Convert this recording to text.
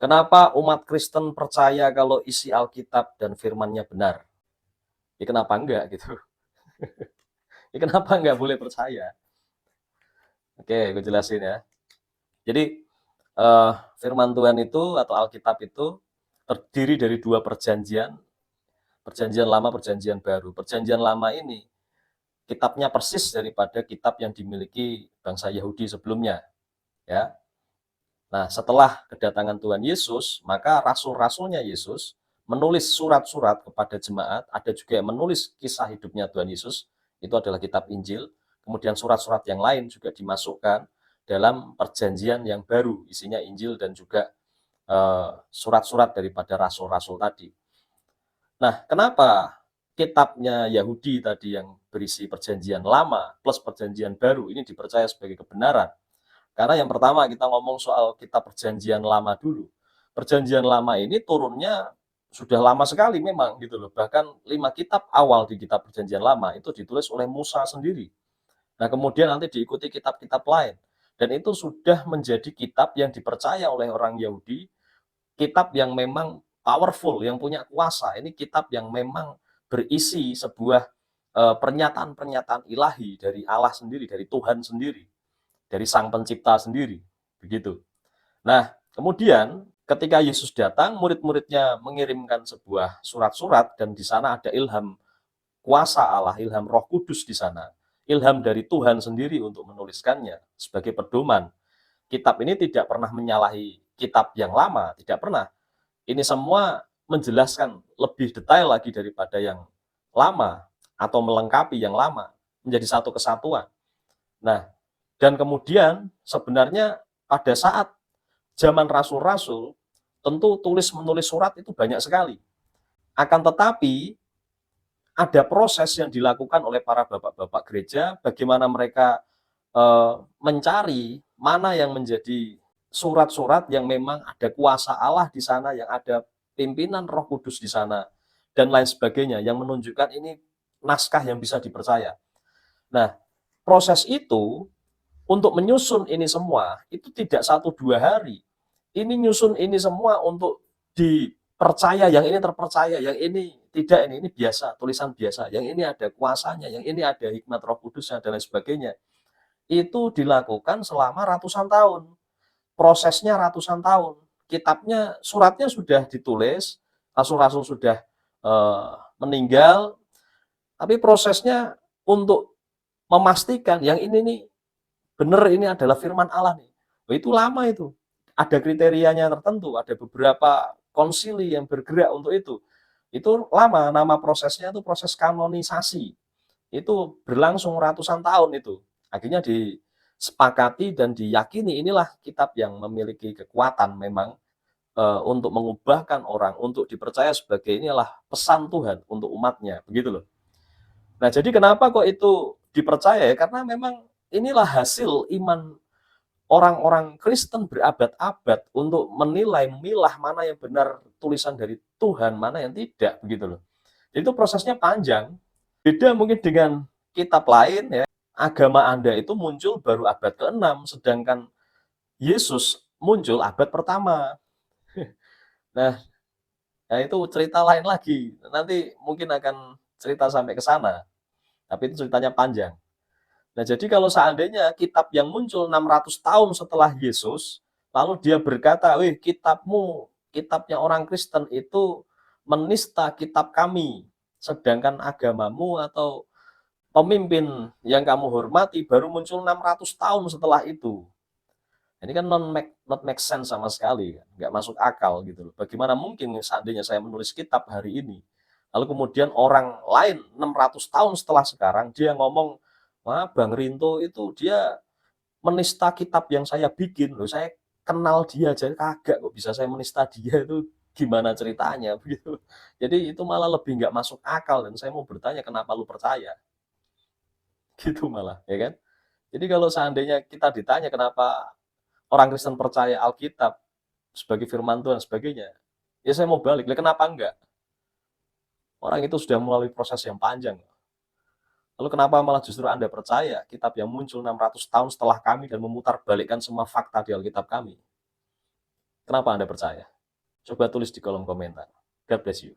Kenapa umat Kristen percaya kalau isi Alkitab dan firman-Nya benar? Ya kenapa enggak gitu? Ya kenapa enggak boleh percaya? Oke, gue jelasin ya. Jadi firman Tuhan itu atau Alkitab itu terdiri dari dua perjanjian, perjanjian lama, perjanjian baru. Perjanjian lama ini kitabnya persis daripada kitab yang dimiliki bangsa Yahudi sebelumnya, ya. Nah, setelah kedatangan Tuhan Yesus, maka rasul-rasulnya Yesus menulis surat-surat kepada jemaat, ada juga yang menulis kisah hidupnya Tuhan Yesus, itu adalah kitab Injil. Kemudian surat-surat yang lain juga dimasukkan dalam perjanjian yang baru, isinya Injil dan juga surat-surat daripada rasul-rasul tadi. Nah, kenapa kitabnya Yahudi tadi yang berisi perjanjian lama plus perjanjian baru ini dipercaya sebagai kebenaran? Karena yang pertama kita ngomong soal kitab perjanjian lama dulu. Perjanjian lama ini turunnya sudah lama sekali memang gitu loh. Bahkan 5 kitab awal di kitab perjanjian lama itu ditulis oleh Musa sendiri. Nah, kemudian nanti diikuti kitab-kitab lain. Dan itu sudah menjadi kitab yang dipercaya oleh orang Yahudi, kitab yang memang powerful, yang punya kuasa. Ini kitab yang memang berisi sebuah pernyataan-pernyataan ilahi dari Allah sendiri, dari Tuhan sendiri, dari Sang Pencipta sendiri, begitu. Nah, kemudian ketika Yesus datang, murid-muridnya mengirimkan sebuah surat-surat dan di sana ada ilham kuasa Allah, ilham Roh Kudus di sana, ilham dari Tuhan sendiri untuk menuliskannya sebagai pedoman. Kitab ini tidak pernah menyalahi kitab yang lama, tidak pernah. Ini semua menjelaskan lebih detail lagi daripada yang lama atau melengkapi yang lama menjadi satu kesatuan. Nah, dan kemudian sebenarnya pada saat zaman rasul-rasul, tentu tulis-menulis surat itu banyak sekali. Akan tetapi, ada proses yang dilakukan oleh para bapak-bapak gereja, bagaimana mereka mencari mana yang menjadi surat-surat yang memang ada kuasa Allah di sana, yang ada pimpinan Roh Kudus di sana, dan lain sebagainya, yang menunjukkan ini naskah yang bisa dipercaya. Nah, proses itu untuk menyusun ini semua itu tidak 1-2 hari. Ini nyusun ini semua untuk dipercaya, yang ini terpercaya, yang ini tidak, ini biasa, tulisan biasa, yang ini ada kuasanya, yang ini ada hikmat Roh Kudusnya dan lain sebagainya. Itu dilakukan selama ratusan tahun. Prosesnya ratusan tahun. Kitabnya, suratnya sudah ditulis, rasul-rasul sudah meninggal, tapi prosesnya untuk memastikan yang ini nih benar, ini adalah firman Allah nih. Itu lama itu. Ada kriterianya tertentu, ada beberapa konsili yang bergerak untuk itu. Itu lama, nama prosesnya itu proses kanonisasi. Itu berlangsung ratusan tahun itu. Akhirnya disepakati dan diyakini inilah kitab yang memiliki kekuatan memang untuk mengubahkan orang, untuk dipercaya sebagai inilah pesan Tuhan untuk umatnya, begitu loh. Nah, jadi kenapa kok itu dipercaya? Karena memang inilah hasil iman orang-orang Kristen berabad-abad untuk menilai, memilah mana yang benar tulisan dari Tuhan, mana yang tidak, begitu loh. Jadi itu prosesnya panjang. Beda mungkin dengan kitab lain ya, agama Anda itu muncul baru abad ke-6, sedangkan Yesus muncul abad pertama. Nah, nah itu cerita lain lagi. Nanti mungkin akan cerita sampai ke sana. Tapi itu ceritanya panjang. Nah, jadi kalau seandainya kitab yang muncul 600 tahun setelah Yesus, lalu dia berkata, "Wih, kitabmu, kitabnya orang Kristen itu menista kitab kami, sedangkan agamamu atau pemimpin yang kamu hormati baru muncul 600 tahun setelah itu." Ini kan not make sense sama sekali, nggak masuk akal gitu loh. Bagaimana mungkin seandainya saya menulis kitab hari ini, lalu kemudian orang lain 600 tahun setelah sekarang dia ngomong, "Wah, Bang Rinto itu dia menista kitab yang saya bikin loh, saya kenal dia aja kagak kok bisa saya menista dia, itu gimana ceritanya?" Begitu. Jadi itu malah lebih nggak masuk akal dan saya mau bertanya kenapa lu percaya? Gitu malah, ya kan? Jadi kalau seandainya kita ditanya kenapa orang Kristen percaya Alkitab sebagai firman Tuhan dan sebagainya, ya saya mau balik, kenapa enggak? Orang itu sudah melalui proses yang panjang. Lalu kenapa malah justru Anda percaya kitab yang muncul 600 tahun setelah kami dan memutarbalikkan semua fakta di Alkitab kami? Kenapa Anda percaya? Coba tulis di kolom komentar. God bless you.